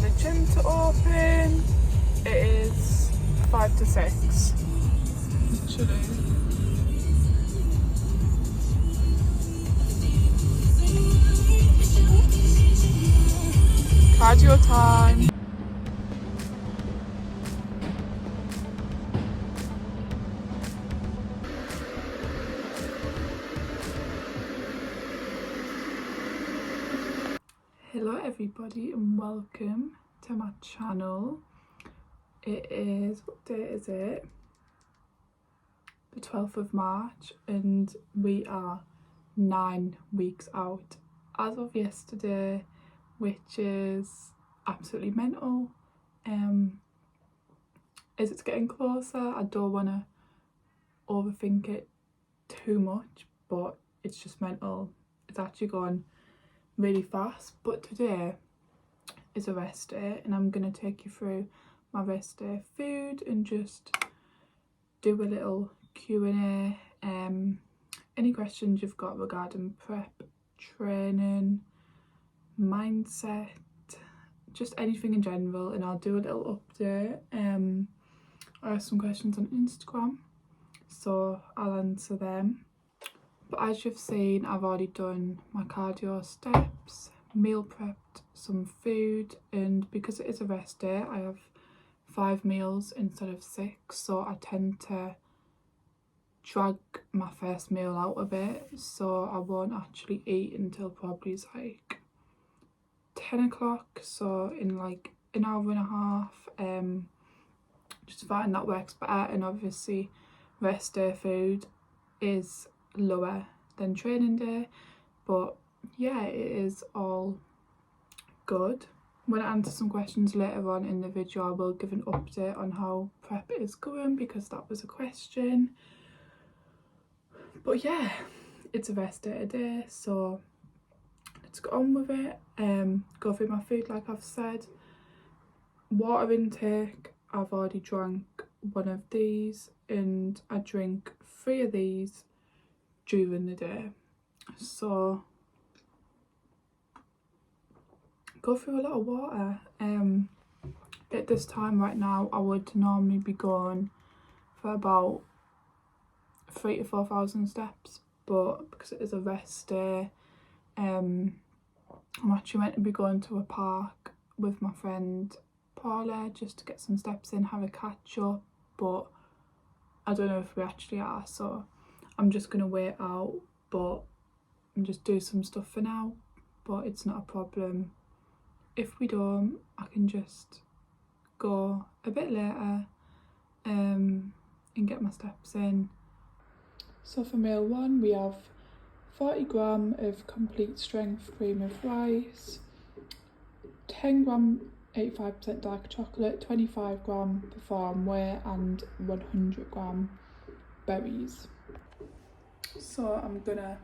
the gym to open. It is 5 to 6. Literally. Cardio time. Hello everybody and welcome to my channel. It is, what day is it? The 12th of March and we are 9 weeks out as of yesterday, which is absolutely mental. As it's getting closer, I don't want to overthink it too much, but it's just mental. It's actually gone really fast. But today is a rest day and I'm going to take you through my rest day food and just do a little Q&A. Any questions you've got regarding prep, training, mindset, just anything in general, and I'll do a little update. I have some questions on Instagram, so I'll answer them. But as you've seen, I've already done my cardio steps, meal prepped some food, and because it is a rest day, I have 5 meals instead of 6, so I tend to drag my first meal out a bit, so I won't actually eat until probably like 10 o'clock, so in like an hour and a half. Just find that works better, and obviously rest day food is lower than training day, but yeah, it is all good. When I answer some questions later on in the video, I will give an update on how prep is going because that was a question. But yeah, it's a rest day today, so let's get on with it. Go through my food like I've said. Water intake, I've already drank 1 of these and I drink 3 of these during the day, so go through a lot of water. At this time right now I would normally be going for about 3,000 to 4,000 steps, but because it is a rest day, I'm actually meant to be going to a park with my friend Paula just to get some steps in, have a catch up, but I don't know if we actually are, so I'm just going to wait out but and just do some stuff for now. But it's not a problem if we don't. I can just go a bit later and get my steps in. So for meal 1 we have 40 gram of complete strength cream of rice, 10 gram 85% dark chocolate, 25 gram Perform Whey and 100 gram berries. So I'm gonna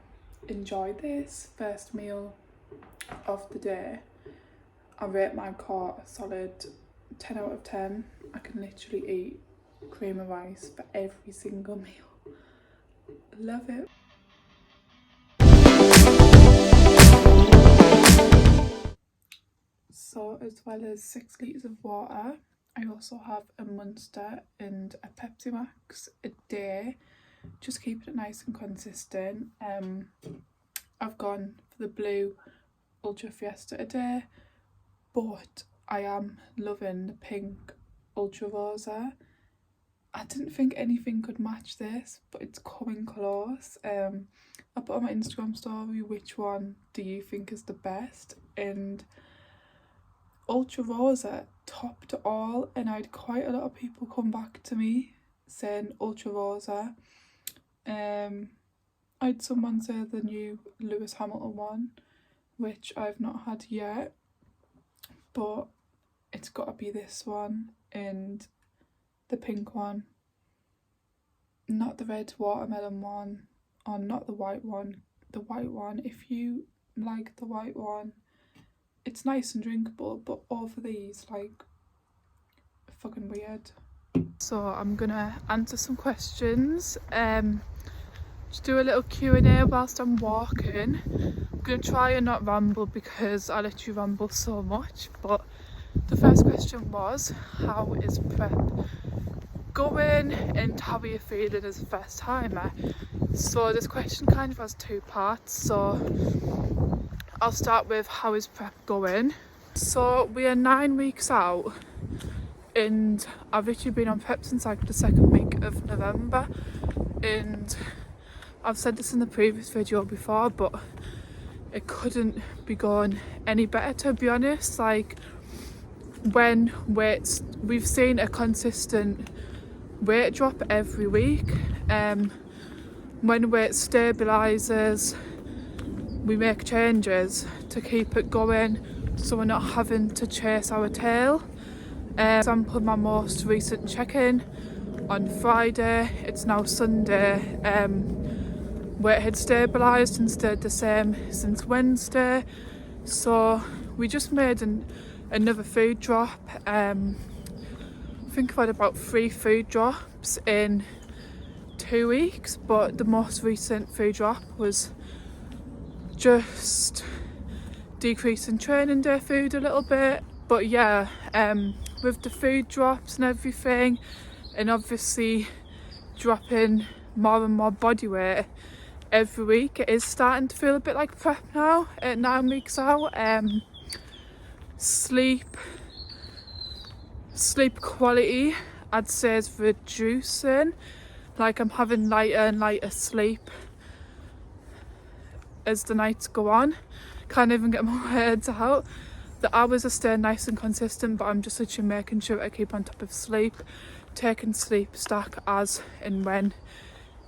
enjoy this first meal of the day. I rate my core a solid 10 out of 10. I can literally eat cream of rice for every single meal. Love it. So as well as 6 litres of water, I also have a Monster and a Pepsi Max a day, just keeping it nice and consistent. I've gone for the blue Ultra Fiesta today, but I am loving the pink Ultra Rosa. I didn't think anything could match this, but it's coming close. I put on my Instagram story, which one do you think is the best? And Ultra Rosa topped it all, and I had quite a lot of people come back to me saying Ultra Rosa. I had someone say the new Lewis Hamilton one, which I've not had yet, but it's got to be this one and the pink one, not the red watermelon one, or not the white one. The white one, if you like the white one, it's nice and drinkable, but over these, like, fucking weird. So I'm gonna answer some questions, just do a little Q&A whilst I'm walking. I'm gonna try and not ramble because I literally ramble so much, but The first question was, how is prep going and how are you feeling as a first timer? So this question kind of has two parts, so I'll start with how is prep going. So we are 9 weeks out and I've literally been on prep since like the second week of November, and I've said this in the previous video before, but it couldn't be going any better, to be honest. Like, when we've seen a consistent weight drop every week. When weight stabilises, we make changes to keep it going so we're not having to chase our tail. For example, my most recent check-in on Friday, it's now Sunday, weight had stabilised and stayed the same since Wednesday. So we just made another food drop. I think I've had about 3 food drops in 2 weeks, but the most recent food drop was just decreasing training day food a little bit. But yeah, with the food drops and everything, and obviously dropping more and more body weight every week, it is starting to feel a bit like prep now at 9 weeks out. Sleep quality, I'd say, is reducing. Like, I'm having lighter and lighter sleep as the nights go on. Can't even get my words out. The hours are staying nice and consistent, but I'm just literally making sure I keep on top of sleep, taking sleep stack as and when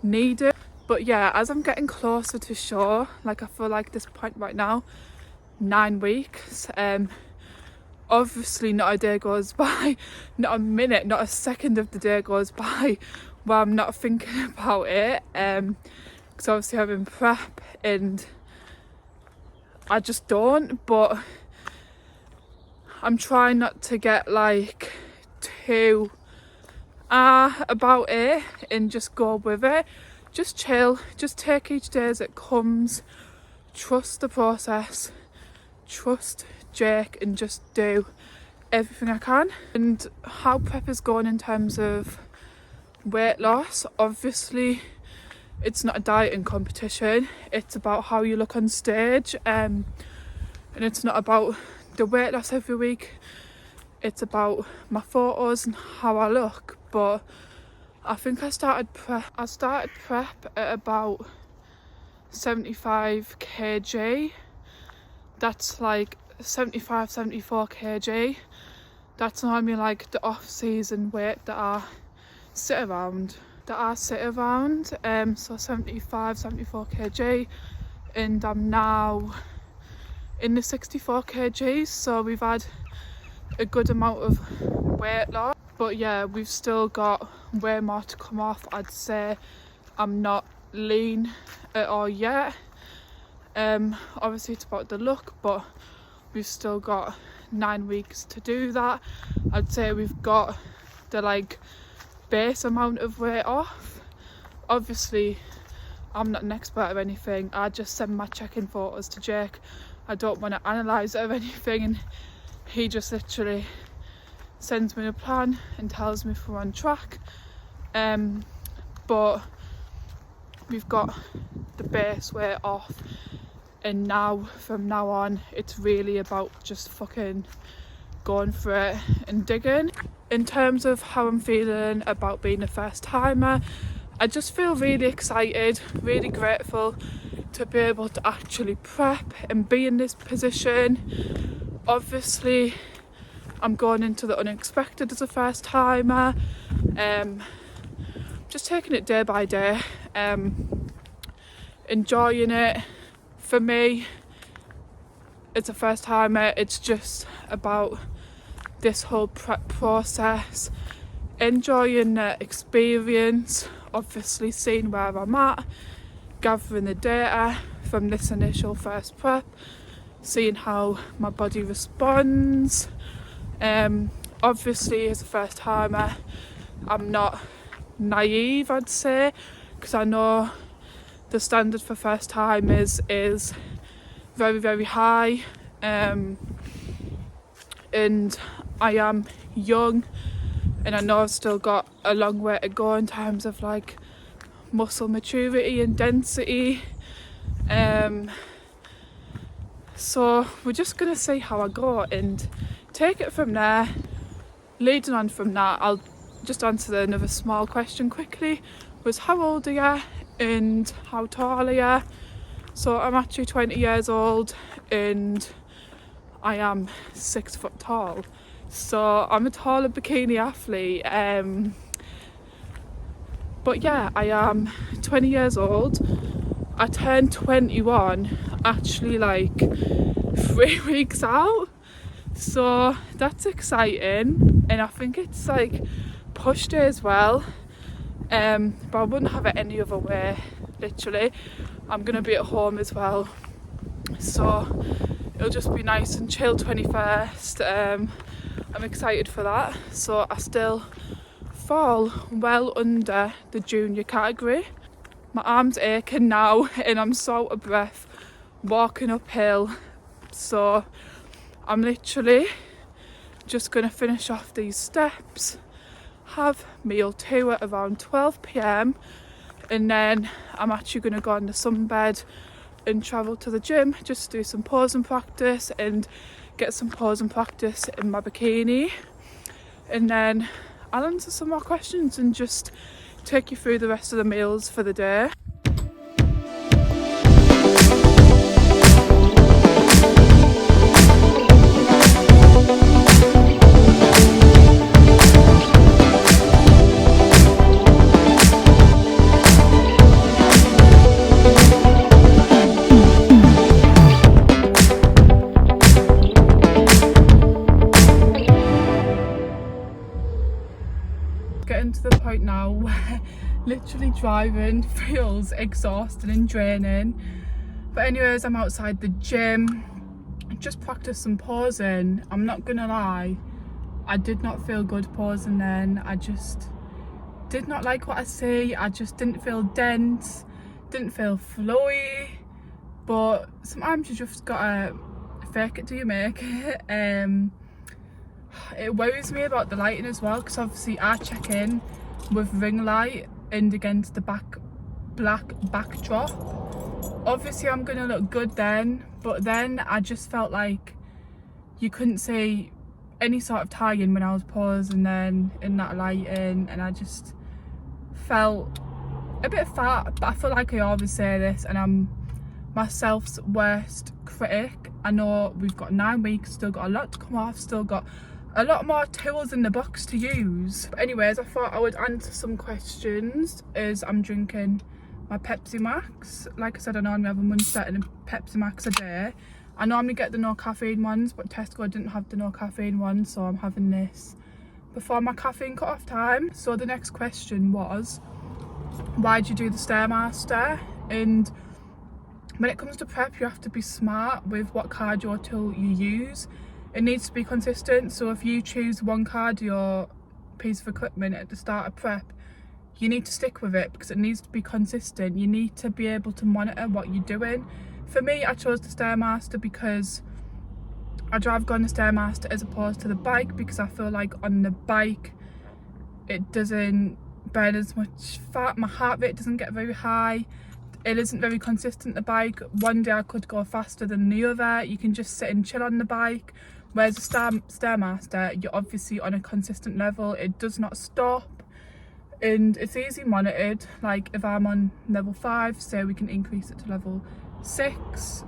needed. But yeah, as I'm getting closer to shore, like I feel like this point right now, 9 weeks, obviously not a day goes by, not a minute, not a second of the day goes by where I'm not thinking about it, because obviously I'm in prep and I just don't. But I'm trying not to get like too about it and just go with it, just chill, just take each day as it comes, trust the process, trust Jake, and just do everything I can. And how prep is going in terms of weight loss, obviously it's not a dieting competition, it's about how you look on stage, and it's not about the weight loss every week, it's about my photos and how I look. But I think I started prep at about 75 kg. That's like 74 kg. That's normally like the off-season weight that I sit around. So 74 kg, and I'm now in the 64 kgs, so we've had a good amount of weight loss. But yeah, we've still got way more to come off. I'd say I'm not lean at all yet. Obviously it's about the look, but we've still got 9 weeks to do that. I'd say we've got the like base amount of weight off. Obviously I'm not an expert or anything, I just send my check-in photos to Jake. I don't want to analyse it or anything, and he just literally sends me a plan and tells me if we're on track. But we've got the base weight off, and now from now on it's really about just fucking going for it and digging. In terms of how I'm feeling about being a first timer, I just feel really excited, really grateful to be able to actually prep and be in this position. Obviously I'm going into the unexpected as a first timer, just taking it day by day, enjoying it. For me, as a first timer, it's just about this whole prep process, enjoying the experience, obviously seeing where I'm at, gathering the data from this initial first prep, seeing how my body responds. Obviously as a first timer, I'm not naive, I'd say, because I know the standard for first timers is very, very high. and I am young, and I know I've still got a long way to go in terms of like muscle maturity and density. So we're just gonna see how I go and take it from there. Leading on from that, I'll just answer another small question quickly, was how old are you and how tall are you? So I'm actually 20 years old and I am 6 foot tall. So I'm a taller bikini athlete. But yeah, I am 20 years old. I turned 21 actually like 3 weeks out. So that's exciting, and I think it's like push day as well. But I wouldn't have it any other way, literally. I'm gonna be at home as well, so it'll just be nice and chill 21st. I'm excited for that. So I still fall well under the junior category. My arm's aching now and I'm so out of breath walking uphill, so I'm literally just going to finish off these steps, have meal 2 at around 12 p.m, and then I'm actually going to go on the sunbed and travel to the gym, just do some posing practice and get some posing practice in my bikini, and then I'll answer some more questions and just take you through the rest of the meals for the day. Getting to the point now where literally driving feels exhausting and draining. But anyways, I'm outside the gym, just practice some posing. I'm not gonna lie, I did not feel good posing then. I just did not like what I see. I just didn't feel dense, didn't feel flowy. But sometimes you just gotta fake it till you make it. It worries me about the lighting as well, because obviously I check in with ring light and against the black backdrop. Obviously I'm gonna look good then, but then I just felt like you couldn't see any sort of tie-in when I was posing then in that lighting, and I just felt a bit fat. But I feel like I always say this, and I'm myself's worst critic. I know we've got 9 weeks, still got a lot to come off, still got a lot more tools in the box to use. But anyways, I thought I would answer some questions as I'm drinking my Pepsi Max. Like I said, I normally have a Monster and a Pepsi Max a day. I normally get the no caffeine ones, but Tesco didn't have the no caffeine ones, so I'm having this before my caffeine cut off time. So the next question was, why did you do the StairMaster? And when it comes to prep, you have to be smart with what cardio tool you use. It needs to be consistent. So if you choose one cardio piece of equipment at the start of prep, you need to stick with it because it needs to be consistent. You need to be able to monitor what you're doing. For me, I chose the StairMaster because I'd rather go on the StairMaster as opposed to the bike, because I feel like on the bike it doesn't burn as much fat, my heart rate doesn't get very high, it isn't very consistent, the bike. One day I could go faster than the other. You can just sit and chill on the bike, whereas the StairMaster, you're obviously on a consistent level, it does not stop, and it's easy monitored. Like if I'm on level 5, say we can increase it to level 6.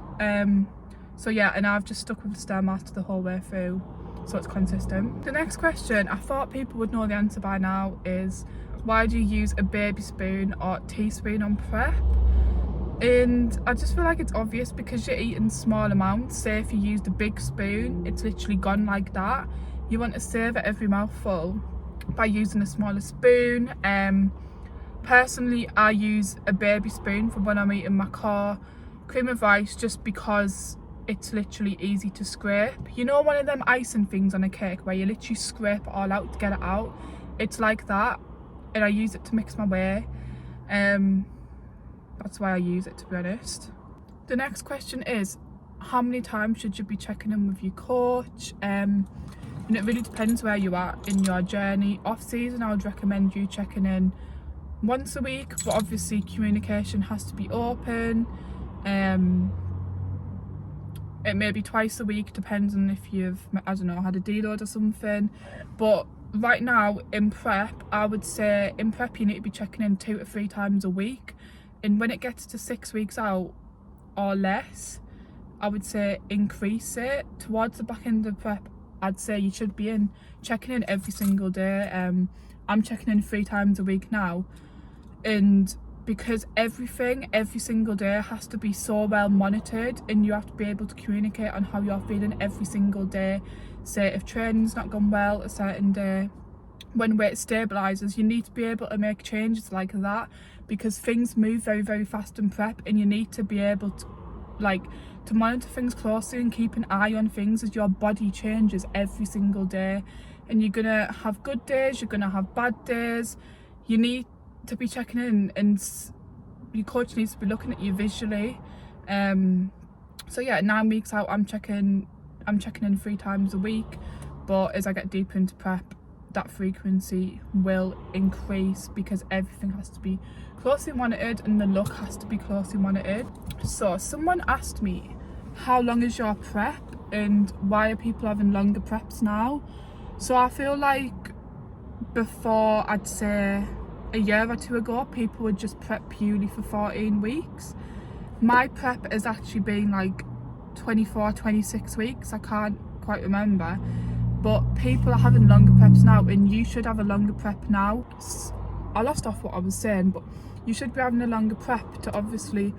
So yeah, and I've just stuck with the StairMaster the whole way through, so it's consistent. The next question, I thought people would know the answer by now, is why do you use a baby spoon or teaspoon on prep? And I just feel like it's obvious, because you're eating small amounts. Say if you used a big spoon, it's literally gone like that. You want to savour every mouthful by using a smaller spoon. Personally, I use a baby spoon for when I'm eating my cream of rice, just because it's literally easy to scrape. You know, one of them icing things on a cake where you literally scrape it all out to get it out? It's like that, and I use it to mix my whey. That's why I use it, to be honest. The next question is, how many times should you be checking in with your coach? and it really depends where you are in your journey. Off season, I would recommend you checking in once a week, but obviously communication has to be open. It may be twice a week, depends on if you've, I don't know, had a deload or something. But right now in prep, I would say in prep you need to be checking in 2 to 3 times a week, and when it gets to 6 weeks out or less, I would say increase it. Towards the back end of prep, I'd say you should be checking in every single day. I'm checking in 3 times a week now, and because every single day has to be so well monitored, and you have to be able to communicate on how you're feeling every single day. Say if training's not gone well a certain day, when weight stabilizes, you need to be able to make changes like that, because things move very, very fast in prep, and you need to be able to to monitor things closely and keep an eye on things as your body changes every single day. And you're gonna have good days, you're gonna have bad days. You need to be checking in, and your coach needs to be looking at you visually. So yeah, 9 weeks out, I'm checking in 3 times a week, but as I get deeper into prep, that frequency will increase, because everything has to be closely monitored and the look has to be closely monitored. So someone asked me, how long is your prep and why are people having longer preps now? So I feel like before, I'd say a year or 2 ago, people would just prep purely for 14 weeks. My prep has actually been like 24, 26 weeks, I can't quite remember. But people are having longer preps now, and you should have a longer prep now. I lost off what I was saying, but you should be having a longer prep to obviously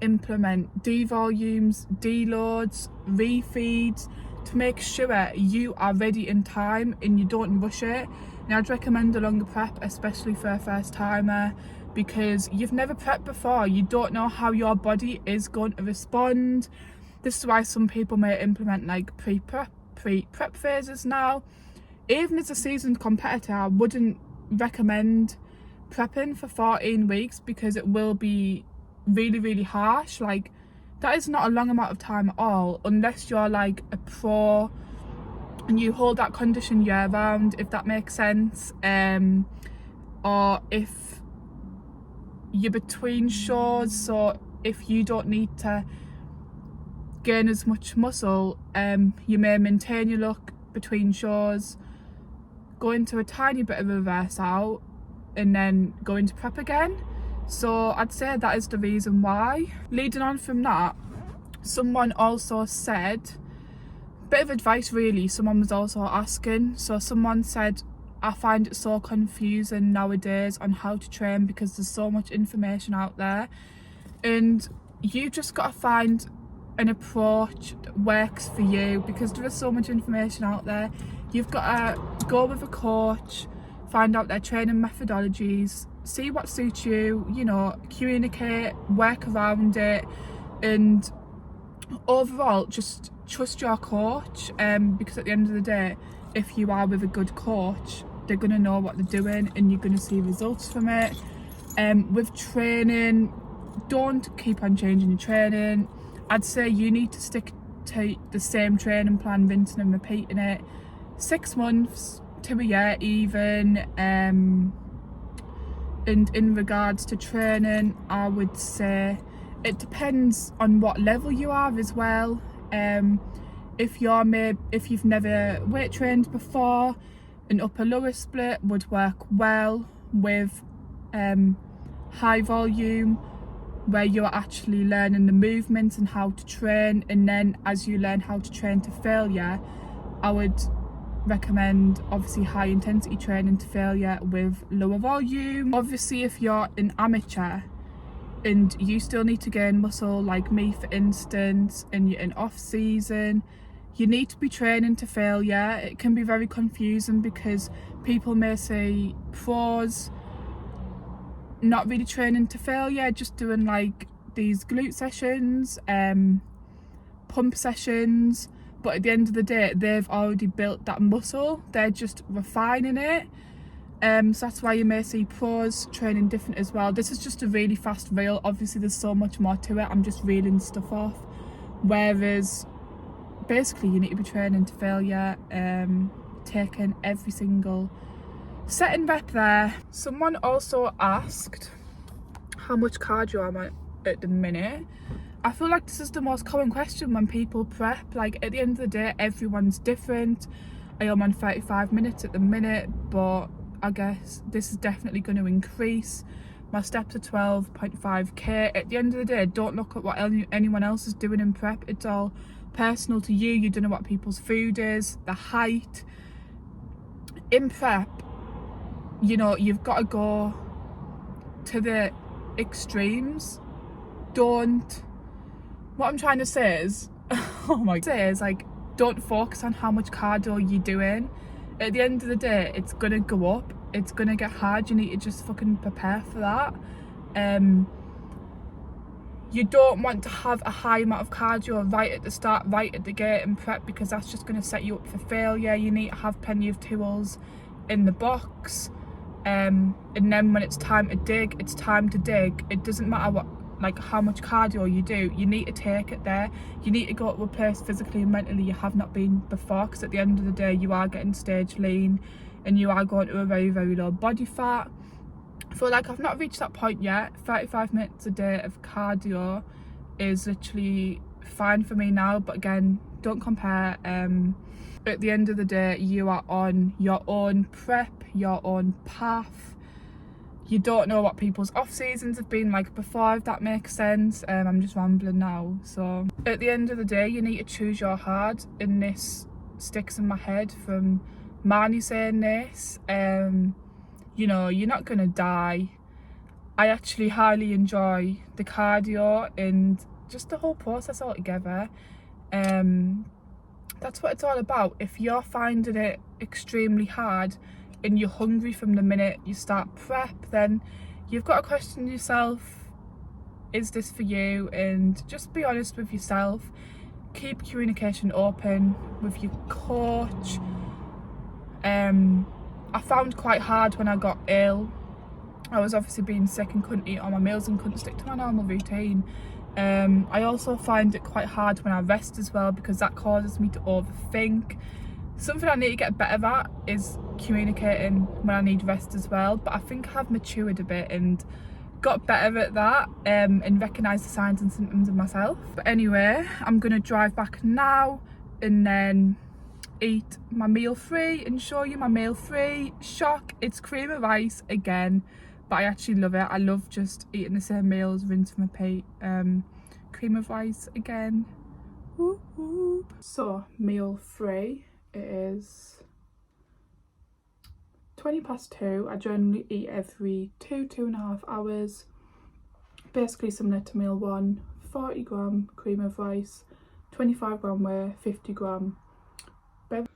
implement devolumes, deloads, refeeds, to make sure you are ready in time and you don't rush it. And I'd recommend a longer prep, especially for a first timer, because you've never prepped before. You don't know how your body is going to respond. This is why some people may implement like pre-prep phases now. Even as a seasoned competitor, I wouldn't recommend prepping for 14 weeks, because it will be really, really harsh. Like, that is not a long amount of time at all, unless you're like a pro and you hold that condition year round, if that makes sense. Or if you're between shows, so if you don't need to gain as much muscle, you may maintain your look between shows, go into a tiny bit of a reverse out, and then go into prep again. So I'd say that is the reason why. Leading on from that, someone also said, bit of advice really, someone was also asking. So someone said, I find it so confusing nowadays on how to train, because there's so much information out there, and you just got to find an approach that works for you, because there is so much information out there. You've got to go with a coach, find out their training methodologies, see what suits you, you know, communicate, work around it, and overall just trust your coach, because at the end of the day, if you are with a good coach, they're going to know what they're doing and you're going to see results from it. With training, don't keep on changing your training. I'd say you need to stick to the same training plan, rinsing and repeating it, 6 months to a year even. And in regards to training, I would say it depends on what level you are as well. If you've never weight trained before, an upper lower split would work well with high volume, where you're actually learning the movements and how to train, and then as you learn how to train to failure, I would recommend obviously high intensity training to failure with lower volume. Obviously if you're an amateur and you still need to gain muscle, like me for instance, and you're in off season, you need to be training to failure. It can be very confusing because people may say pros not really training to failure, just doing like these glute sessions, pump sessions, but at the end of the day they've already built that muscle, they're just refining it. So that's why you may see pros training different as well. This is just a really fast reel, obviously there's so much more to it, I'm just reeling stuff off. Whereas basically you need to be training to failure, taking every single set and rep there. Someone also asked how much cardio I'm at the minute. I feel like this is the most common question when people prep. Like, at the end of the day, everyone's different. I am on 35 minutes at the minute, but I guess this is definitely going to increase. My steps are 12.5k. At the end of the day, don't look at what anyone else is doing in prep. It's all personal to you. You don't know what people's food is, the height. In prep, you know, you've got to go to the extremes. What I'm trying to say is, like, don't focus on how much cardio you're doing. At the end of the day, it's gonna go up, it's gonna get hard. You need to just fucking prepare for that. You don't want to have a high amount of cardio right at the start, right at the gate in prep, because that's just going to set you up for failure. You need to have plenty of tools in the box, and then when it's time to dig, it's time to dig. It doesn't matter how much cardio you do, you need to take it there. You need to go to a place physically and mentally you have not been before, because at the end of the day you are getting stage lean and you are going to a very, very low body fat. I feel like I've not reached that point yet. 35 minutes a day of cardio is literally fine for me now, but again, don't compare. At the end of the day, you are on your own prep, your own path. You don't know what people's off seasons have been like before, if that makes sense. I'm just rambling now. So at the end of the day, you need to choose your hard, and this sticks in my head from Marnie saying this. You know, you're not gonna die. I actually highly enjoy the cardio and just the whole process altogether. That's what it's all about. If you're finding it extremely hard and you're hungry from the minute you start prep, then you've got to question yourself, is this for you? And just be honest with yourself. Keep communication open with your coach. I found quite hard when I got ill. I was obviously being sick and couldn't eat all my meals and couldn't stick to my normal routine. I also find it quite hard when I rest as well, because that causes me to overthink. Something I need to get better at is communicating when I need rest as well, but I think I have matured a bit and got better at that, and recognise the signs and symptoms of myself. But anyway, I'm going to drive back now and then eat my meal 3 and show you my meal 3. Shock, it's cream of rice again, but I actually love it. I love just eating the same meals, rinse and repeat. Cream of rice again. Whoop, whoop. So meal 3, it is 2:20. I generally eat every 2.5 hours. Basically similar to meal 1. 40g cream of rice, 25g whey, 50g beverage.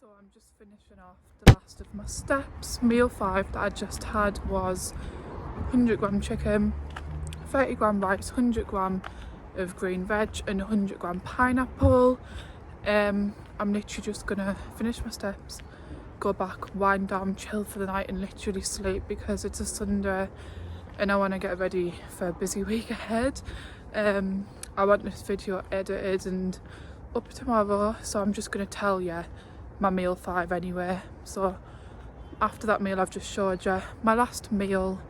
So I'm just finishing off the last of my steps. Meal 5 that I just had was 100g chicken, 30g rice, 100g of green veg and 100g pineapple. I'm literally just gonna finish my steps, go back, wind down, chill for the night and literally sleep, because it's a Sunday and I want to get ready for a busy week ahead. I want this video edited and up tomorrow, so I'm just going to tell you my meal 5 anyway. So after that meal I've just showed you, my last meal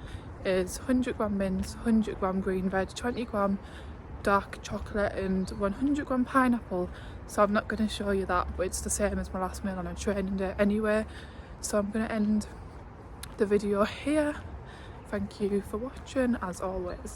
is 100g mince, 100g green veg, 20g dark chocolate and 100g pineapple. So I'm not going to show you that, but it's the same as my last meal on a training day anyway. So I'm going to end the video here. Thank you for watching as always.